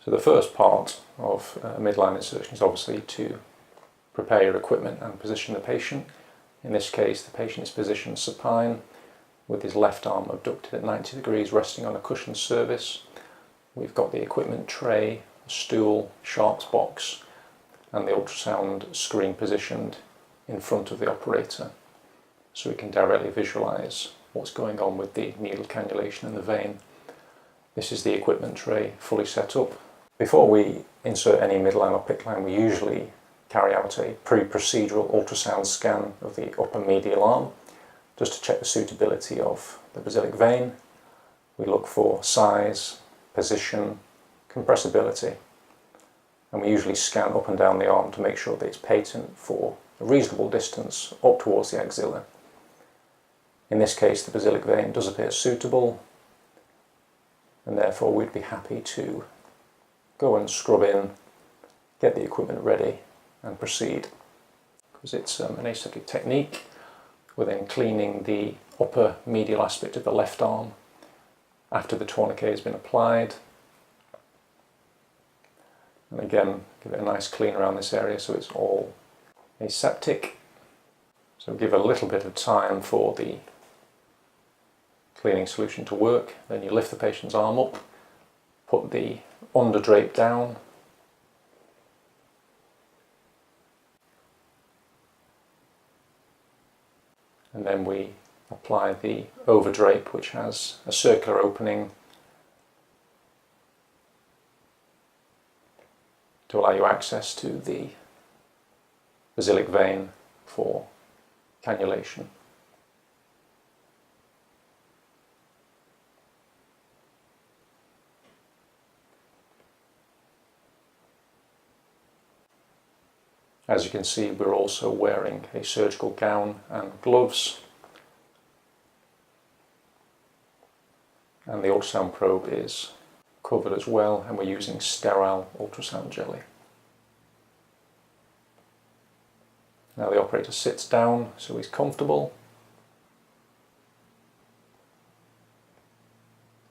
So the first part of midline insertion is obviously to prepare your equipment and position the patient. In this case, the patient is positioned supine with his left arm abducted at 90 degrees, resting on a cushioned surface. We've got the equipment tray, a stool, sharps box, and the ultrasound screen positioned in front of the operator, so we can directly visualize what's going on with the needle cannulation in the vein. This is the equipment tray fully set up. Before we insert any midline or PICC line, we usually carry out a pre-procedural ultrasound scan of the upper medial arm, just to check the suitability of the basilic vein. We look for size, position, compressibility, and we usually scan up and down the arm to make sure that it's patent for a reasonable distance up towards the axilla. In this case, the basilic vein does appear suitable, and therefore we'd be happy to go and scrub in, get the equipment ready and proceed. Because it's an aseptic technique, we're then cleaning the upper medial aspect of the left arm after the tourniquet has been applied. And again, give it a nice clean around this area so it's all aseptic. So give a little bit of time for the cleaning solution to work. Then you lift the patient's arm up, put the under drape down, and then we apply the over drape, which has a circular opening to allow you access to the basilic vein for cannulation. As you can see, we're also wearing a surgical gown and gloves, and the ultrasound probe is covered as well, and we're using sterile ultrasound jelly. Now the operator sits down so he's comfortable.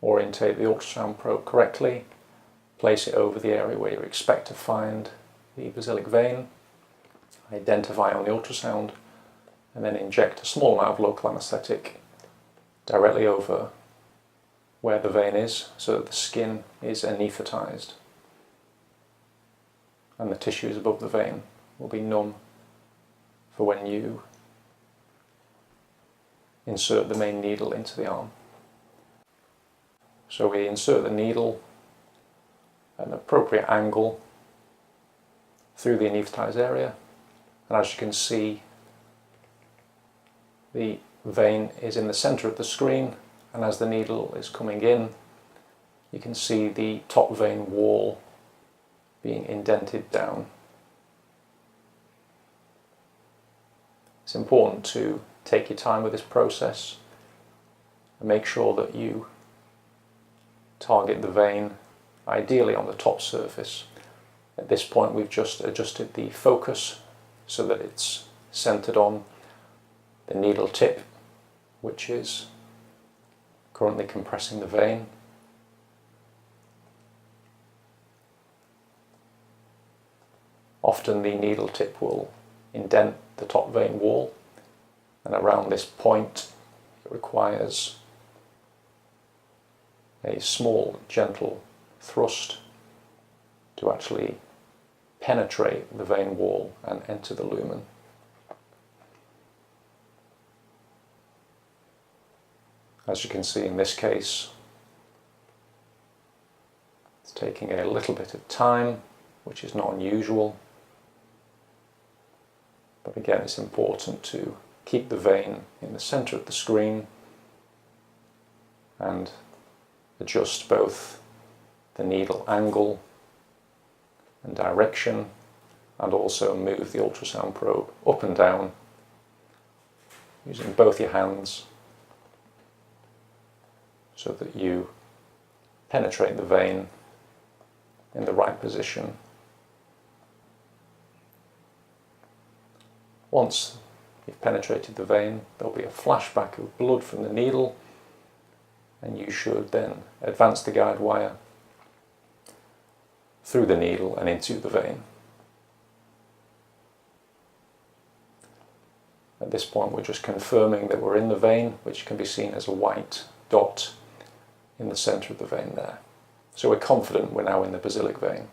Orientate the ultrasound probe correctly, place it over the area where you expect to find the basilic vein, identify on the ultrasound, and then inject a small amount of local anaesthetic directly over where the vein is, so that the skin is anaesthetized and the tissues above the vein will be numb for when you insert the main needle into the arm. So we insert the needle at an appropriate angle through the anaesthetized area, and as you can see, the vein is in the center of the screen, and as the needle is coming in, you can see the top vein wall being indented down. It's important to take your time with this process and make sure that you target the vein ideally on the top surface. At this point we've just adjusted the focus so that it's centered on the needle tip, which is currently compressing the vein. Often the needle tip will indent the top vein wall, and around this point it requires a small gentle thrust to actually penetrate the vein wall and enter the lumen. As you can see in this case, it's taking a little bit of time, which is not unusual. But again, it's important to keep the vein in the center of the screen and adjust both the needle angle and direction, and also move the ultrasound probe up and down using both your hands so that you penetrate the vein in the right position. Once you've penetrated the vein, there'll be a flashback of blood from the needle, and you should then advance the guide wire through the needle and into the vein. At this point we're just confirming that we're in the vein, which can be seen as a white dot in the centre of the vein there. So we're confident we're now in the basilic vein.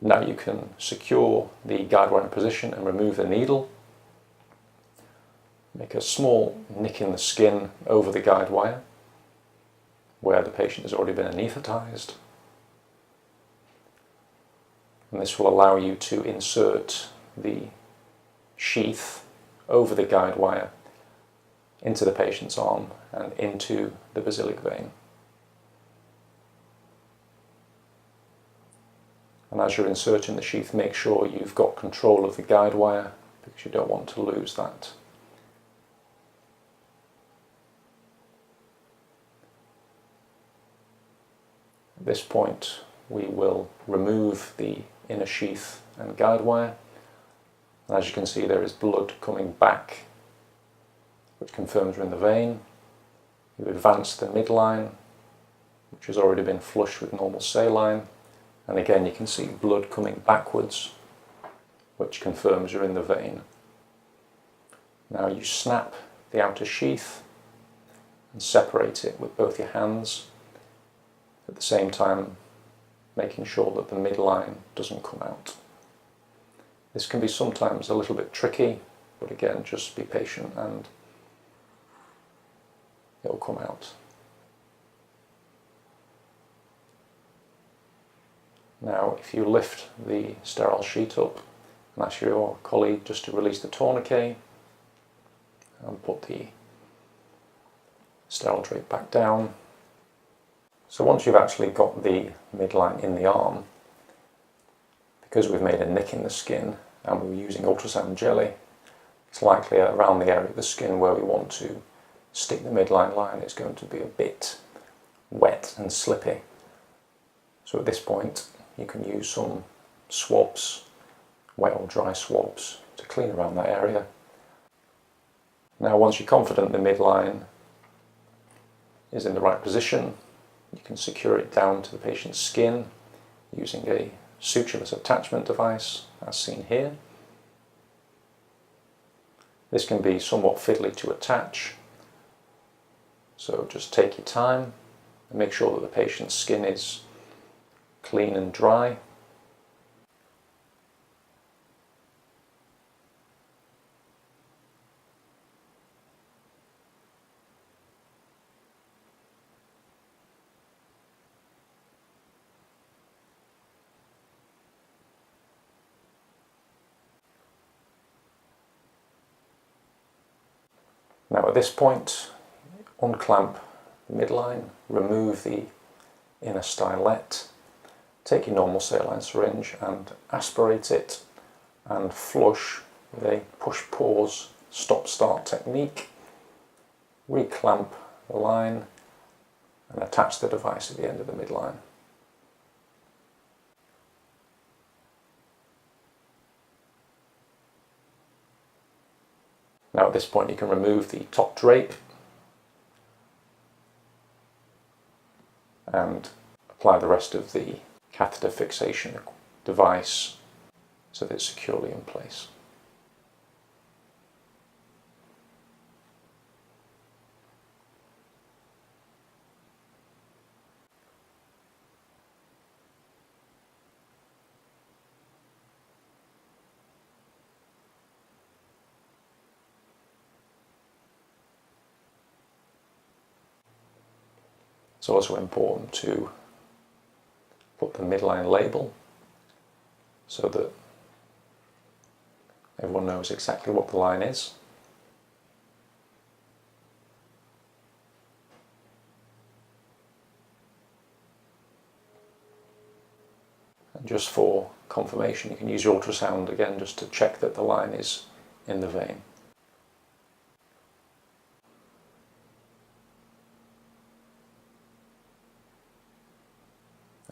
Now you can secure the guide wire in position and remove the needle. Make a small nick in the skin over the guide wire where the patient has already been anaesthetised. And this will allow you to insert the sheath over the guide wire into the patient's arm and into the basilic vein. And as you're inserting the sheath, make sure you've got control of the guide wire because you don't want to lose that. At this point we will remove the inner sheath and guide wire, and as you can see there is blood coming back, which confirms we're in the vein. You advance the midline, which has already been flushed with normal saline, and again you can see blood coming backwards, which confirms you're in the vein. Now you snap the outer sheath and separate it with both your hands, at the same time making sure that the midline doesn't come out. This can be sometimes a little bit tricky, but again just be patient and it will come out. Now if you lift the sterile sheet up and ask your colleague just to release the tourniquet and put the sterile drape back down. So once you've actually got the midline in the arm, because we've made a nick in the skin and we're using ultrasound jelly, it's likely around the area of the skin where we want to stick the midline line is going to be a bit wet and slippy. So at this point you can use some swabs, wet or dry swabs, to clean around that area. Now once you're confident the midline is in the right position, you can secure it down to the patient's skin using a sutureless attachment device as seen here. This can be somewhat fiddly to attach, so just take your time and make sure that the patient's skin is clean and dry. Now at this point, unclamp the midline, remove the inner stylet, take your normal saline syringe and aspirate it and flush with a push-pause stop-start technique. Reclamp the line and attach the device at the end of the midline. Now at this point you can remove the top drape and apply the rest of the catheter fixation device so that it's securely in place. It's also important to put the midline label so that everyone knows exactly what the line is. And just for confirmation, you can use your ultrasound again just to check that the line is in the vein.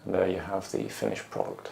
And there you have the finished product.